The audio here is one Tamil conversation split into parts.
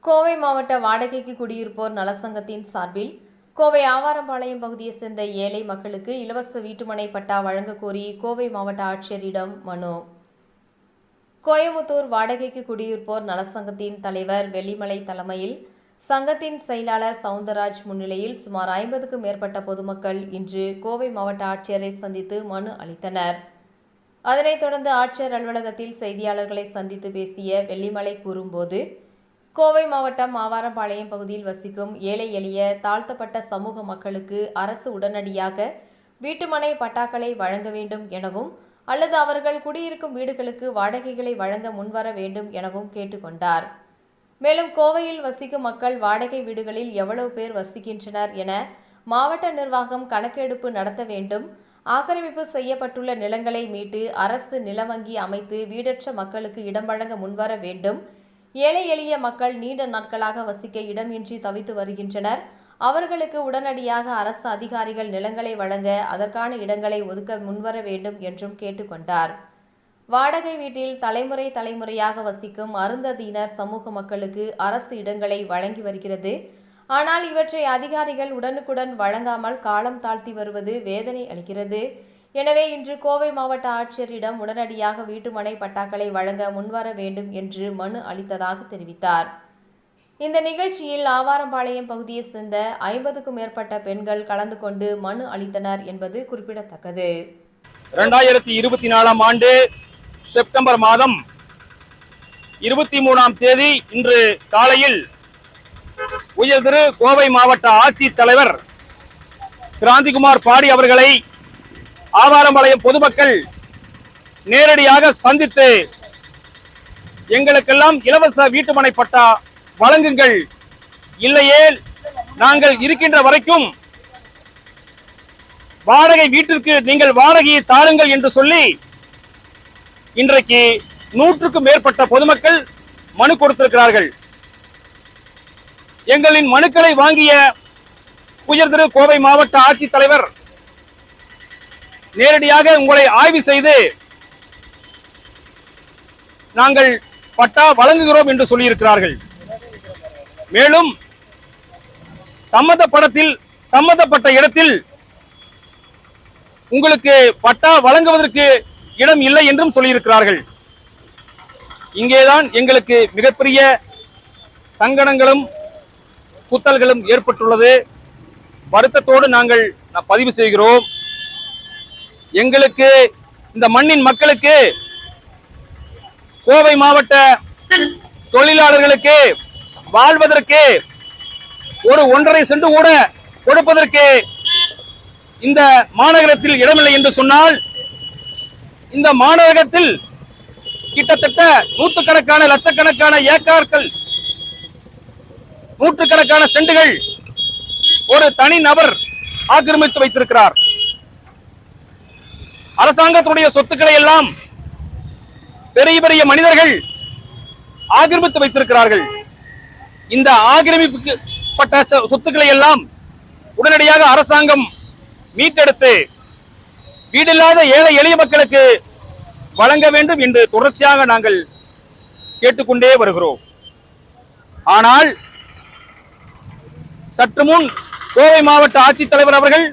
கோவை மாவட்ட வாடகைக்கு குடியிருப்போர் நலசங்கத்தின் சார்பில் கோவை ஆவாரம்பாளையம் பகுதியைச் சேர்ந்த ஏழை மக்களுக்கு இலவச வீட்டுமனை பட்டா வழங்கக் கோரி கோவை மாவட்ட ஆட்சியரிடம் மனு. கோயமுத்தூர் வாடகைக்கு குடியிருப்போர் நலசங்கத்தின் தலைவர் வெள்ளிமலை தலைமையில் சங்கத்தின் செயலாளர் சவுந்தரராஜ் முன்னிலையில் சுமார் 50க்கும் மேற்பட்ட பொதுமக்கள் இன்று கோவை மாவட்ட ஆட்சியரை சந்தித்து மனு அளித்தனர். அதனைத் தொடர்ந்து ஆட்சியர் அலுவலகத்தில் செய்தியாளர்களை சந்தித்து பேசிய வெள்ளிமலை கூறும்போது, கோவை மாவட்டம் ஆவாரம்பாளையம் பகுதியில் வசிக்கும் ஏழை எளிய தாழ்த்தப்பட்ட சமூக மக்களுக்கு அரசு உடனடியாக வீட்டுமனை பட்டாக்களை வழங்க வேண்டும் எனவும் அல்லது அவர்கள் குடியிருக்கும் வீடுகளுக்கு வாடகைகளை வழங்க முன்வர வேண்டும் எனவும் கேட்டுக்கொண்டார். மேலும் கோவையில் வசிக்கும் மக்கள் வாடகை வீடுகளில் எவ்வளவு பேர் வசிக்கின்றனர் என மாவட்ட நிர்வாகம் கணக்கெடுப்பு நடத்த வேண்டும். ஆக்கிரமிப்பு செய்யப்பட்டுள்ள நிலங்களை மீட்டு அரசு நில வங்கி அமைத்து வீடற்ற மக்களுக்கு இடம் வழங்க முன்வர வேண்டும். ஏழை எளிய மக்கள் நீண்ட நாட்களாக வசிக்க இடமின்றி தவித்து வருகின்றனர். அவர்களுக்கு உடனடியாக அரசு அதிகாரிகள் நிலங்களை வழங்க அதற்கான இடங்களை ஒதுக்க முன்வர வேண்டும் என்றும் கேட்டுக்கொண்டார். வாடகை வீட்டில் தலைமுறையாக வசிக்கும் அருந்ததியினர் சமூக மக்களுக்கு அரசு இடங்களை வழங்கி வருகிறது. ஆனால் இவற்றை அதிகாரிகள் உடனுக்குடன் வழங்காமல் காலம் தாழ்த்தி வருவது வேதனை அளிக்கிறது. எனவே இன்று கோவை மாவட்ட ஆட்சியரிடம் உடனடியாக வீட்டுமனை பட்டாக்களை வழங்க முன்வர வேண்டும் என்று மனு அளித்ததாக தெரிவித்தார். இந்த நிகழ்ச்சியில் ஆவாரம்பாளையம் பகுதியைச் சேர்ந்த 50க்கும் மேற்பட்ட பெண்கள் கலந்து கொண்டு மனு அளித்தனர் என்பது குறிப்பிடத்தக்கது. 2024 ஆண்டு செப்டம்பர் மாதம் 23ஆம் தேதி இன்று காலையில் உயர்திரு கோவை மாவட்ட ஆட்சித்தலைவர் கிராந்திகுமார் பாடி அவர்களை ஆவாரம்பாளையம் பொதுமக்கள் நேரடியாக சந்தித்து எங்களுக்கெல்லாம் இலவச வீட்டுமனை பட்டா வழங்குங்கள், இல்லையே நாங்கள் இருக்கின்ற வரைக்கும் வாடகை வீட்டிற்கு நீங்கள் வாடகையை தாருங்கள் என்று சொல்லி இன்றைக்கு 100க்கும் மேற்பட்ட பொதுமக்கள் மனு கொடுத்திருக்கிறார்கள். எங்களின் மனுக்களை வாங்கிய உயர்திரு கோவை மாவட்ட ஆட்சித்தலைவர் நேரடியாக உங்களை ஆய்வு செய்து நாங்கள் பட்டா வழங்குகிறோம் என்று சொல்லியிருக்கிறார்கள். மேலும் சம்பந்தப்பட்ட இடத்தில் உங்களுக்கு பட்டா வழங்குவதற்கு இடம் இல்லை என்றும் சொல்லியிருக்கிறார்கள். இங்கேதான் எங்களுக்கு மிகப்பெரிய சங்கடங்களும் குத்தல்களும் ஏற்பட்டுள்ளது. வருத்தத்தோடு நாங்கள் பதிவு செய்கிறோம். எங்களுக்கு இந்த மண்ணின் மக்களுக்கு கோவை மாவட்ட தொழிலாளர்களுக்கு வாழ்வதற்கு ஒரு 1.5 சென்ட் கூட கொடுப்பதற்கு இந்த மாநகரத்தில் இடமில்லை என்று சொன்னால், இந்த மாநகரத்தில் கிட்டத்தட்ட நூற்றுக்கணக்கான லட்சக்கணக்கான ஏக்கர்கள், நூற்றுக்கணக்கான சென்டுகள் ஒரு தனி நபர் ஆக்கிரமித்து வைத்திருக்கிறார். அரசாங்கத்துடைய சொத்துக்களை எல்லாம் பெரிய பெரிய மனிதர்கள் ஆக்கிரமித்து வைத்திருக்கிறார்கள். இந்த ஆக்கிரமிக்கப்பட்ட சொத்துக்களை எல்லாம் உடனடியாக அரசாங்கம் மீட்டெடுத்து வீடில்லாத ஏழை எளிய மக்களுக்கு வழங்க வேண்டும் என்று தொடர்ச்சியாக நாங்கள் கேட்டுக்கொண்டே வருகிறோம். ஆனால் சற்று முன் கோவை மாவட்ட ஆட்சித்தலைவர் அவர்கள்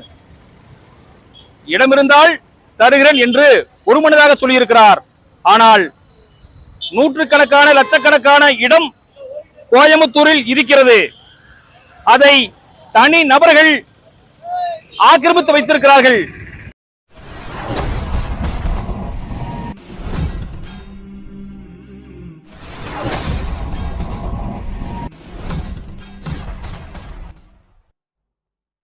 இடமிருந்தால் தருகிறேன் என்று ஒருமனதாக சொல்லியிருக்கிறார். ஆனால் நூற்றுக்கணக்கான லட்சக்கணக்கான இடம் கோயமுத்தூரில் இருக்கிறது. அதை தனி நபர்கள் ஆக்கிரமித்து வைத்திருக்கிறார்கள்.